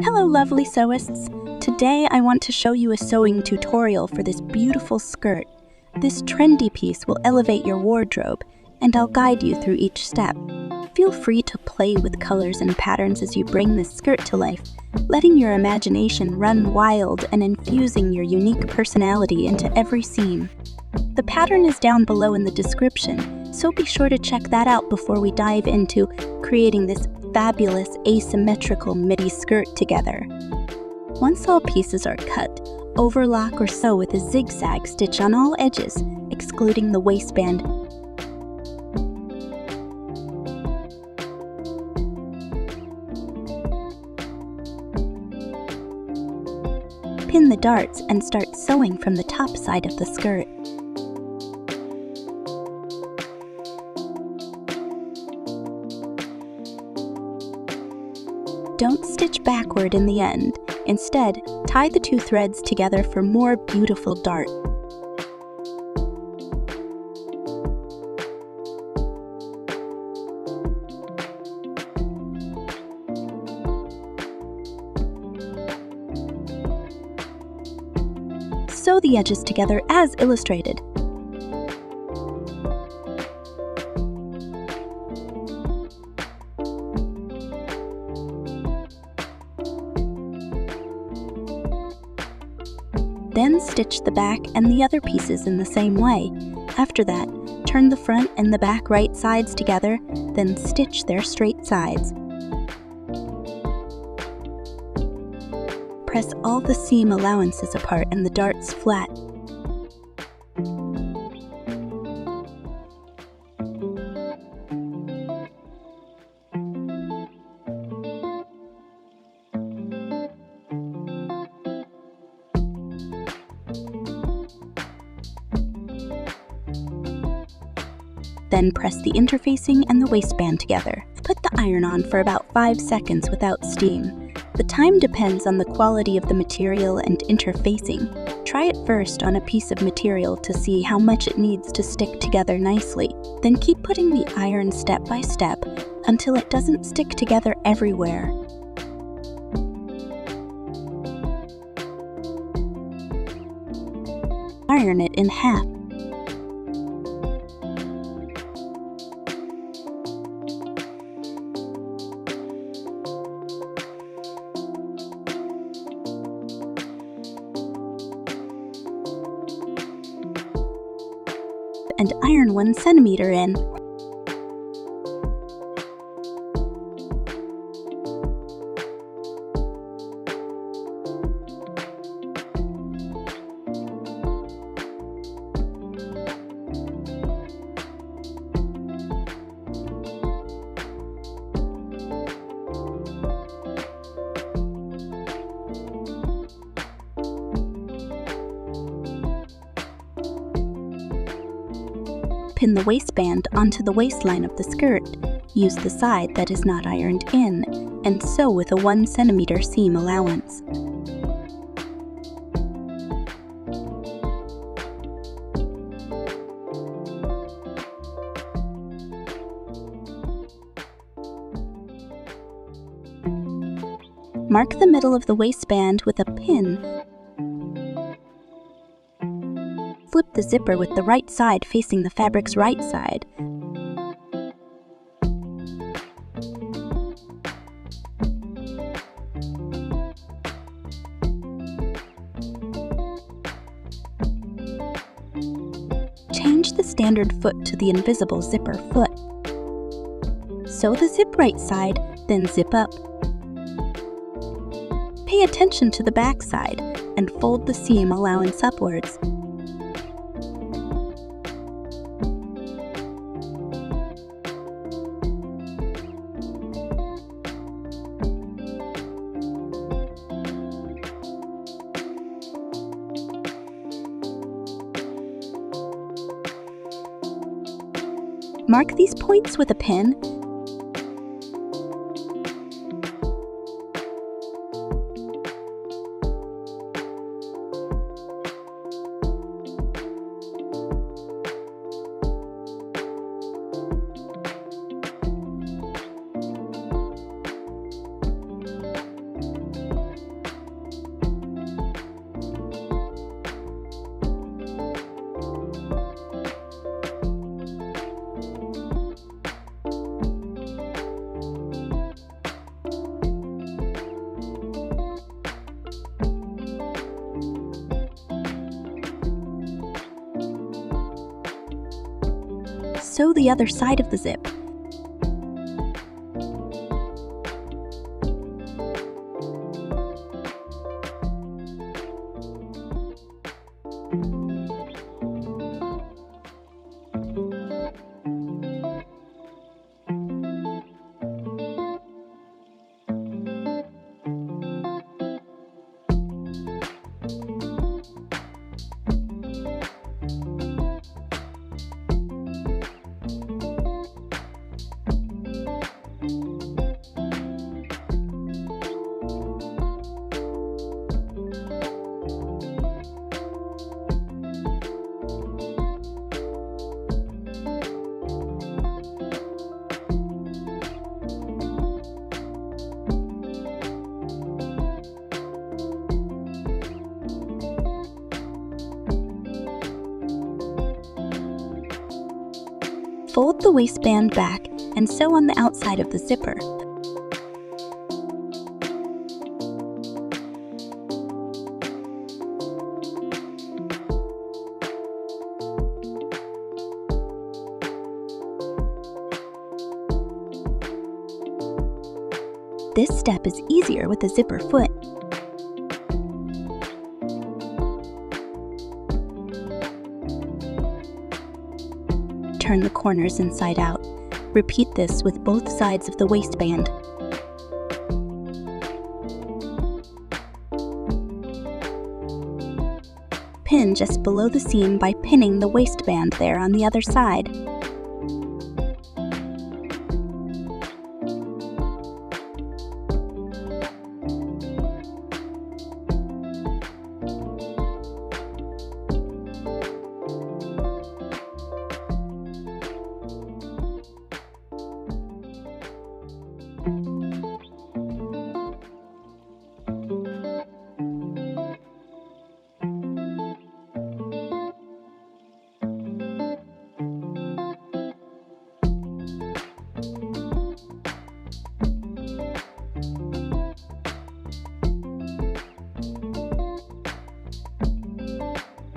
Hello lovely sewists! Today I want to show you a sewing tutorial for this beautiful skirt. This trendy piece will elevate your wardrobe, and I'll guide you through each step. Feel free to play with colors and patterns as you bring this skirt to life, letting your imagination run wild and infusing your unique personality into every seam. The pattern is down below in the description, so be sure to check that out before we dive into creating this fabulous asymmetrical midi skirt together. Once all pieces are cut, overlock or sew with a zigzag stitch on all edges, excluding the waistband. Pin the darts and start sewing from the top side of the skirt. Don't stitch backward in the end. Instead, tie the two threads together for more beautiful dart. Sew the edges together as illustrated. Then stitch the back and the other pieces in the same way. After that, turn the front and the back right sides together, then stitch their straight sides. Press all the seam allowances apart and the darts flat. Then press the interfacing and the waistband together. Put the iron on for about 5 seconds without steam. The time depends on the quality of the material and interfacing. Try it first on a piece of material to see how much it needs to stick together nicely. Then keep putting the iron step by step until it doesn't stick together everywhere. Iron it in half. And iron 1 centimeter in. Pin the waistband onto the waistline of the skirt. Use the side that is not ironed in, and sew with a 1 centimeter seam allowance. Mark the middle of the waistband with a pin. Flip the zipper with the right side facing the fabric's right side. Change the standard foot to the invisible zipper foot. Sew the zip right side, then zip up. Pay attention to the back side and fold the seam allowance upwards. Mark these points with a pin. sew the other side of the zip. Fold the waistband back and sew on the outside of the zipper. This step is easier with a zipper foot. Turn the corners inside out. Repeat this with both sides of the waistband. Pin just below the seam by pinning the waistband there on the other side.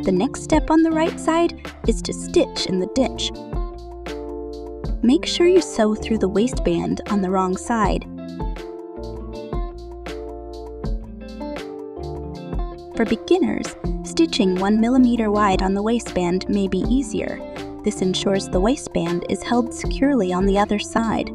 The next step on the right side is to stitch in the ditch. Make sure you sew through the waistband on the wrong side. For beginners, stitching 1 mm wide on the waistband may be easier. This ensures the waistband is held securely on the other side.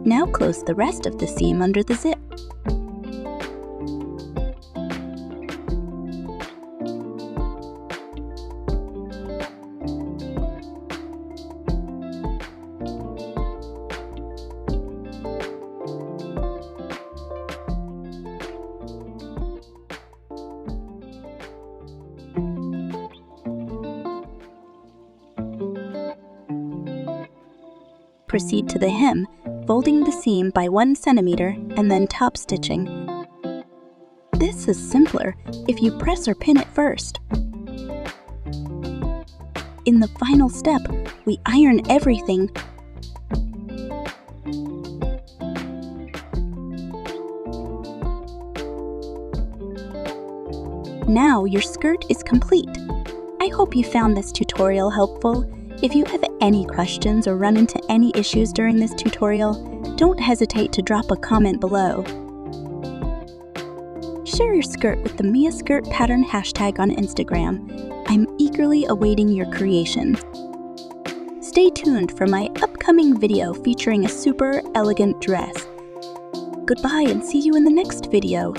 Now close the rest of the seam under the zip. Proceed to the hem, folding the seam by 1 cm and then top stitching. This is simpler if you press or pin it first. In the final step, we iron everything. Now your skirt is complete. I hope you found this tutorial helpful. If you have any questions or run into any issues during this tutorial, don't hesitate to drop a comment below. Share your skirt with the Mia Skirt Pattern hashtag on Instagram. I'm eagerly awaiting your creations. Stay tuned for my upcoming video featuring a super elegant dress. Goodbye and see you in the next video.